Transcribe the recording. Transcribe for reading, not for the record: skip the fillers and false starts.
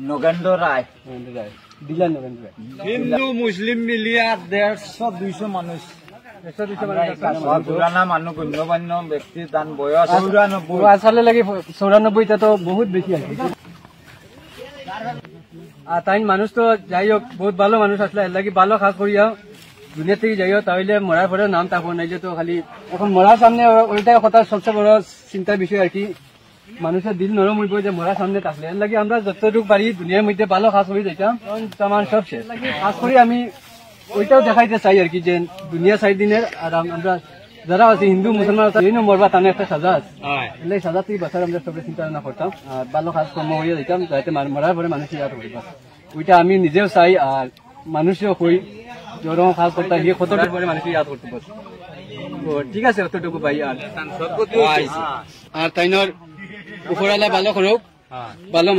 নগেন্দ্র রায় দিলা নগেন্দ্র রায় হিন্দু মুসলিম মিলিয়া 150-200 মানুষ পুরানা মানুষ গণ্যমান্য ব্যক্তি তার বয়স 94 আসলে লাগে 94 তো বহুত বেশি আছে আর তাই মানুষ তো যাই হোক বহুত ভালো মানুষ আসলে এর লাগি ভালো কাজ করিয়া দুনিয়া থেকে যাইও তাহলে মরার পরে নাম থাকবো নাইলে তো খালি এখন মরার সামনে ওইটাই কথা সবচেয়ে বড় চিন্তার বিষয় আর কি মানুষের দিল নরম হইব যে মরার সামনে থাকলে এর লাগি আমরা যতটুকু পারি দুনিয়ার মধ্যে ভালো কাজ করি যাইতাম তেমন সব শেষ কাজ করি আমি ওইটাও দেখাইতে চাই আর কি যে দুনিয়া 4 দিনের আর আমরা যারা আছে হিন্দু মুসলমান মরবা তার একটা সাজা আছে এই সাজা থেকে বাঁচার আমরা সবাই চিন্তা ভাবনা করতাম আর ভালো কাজ কর্ম হয়ে যাইতাম যাতে মরার পরে মানুষ ইয়াদ হইব ওইটা আমি নিজেও চাই আর মানুষও হই যেরকম কাজ করতাম গিয়ে কতটুকু পরে মানুষ ইয়াদ করতে পারছে ঠিক আছে অতটুকু ভাই আর তাই উপরালা ভালো করুক ভালো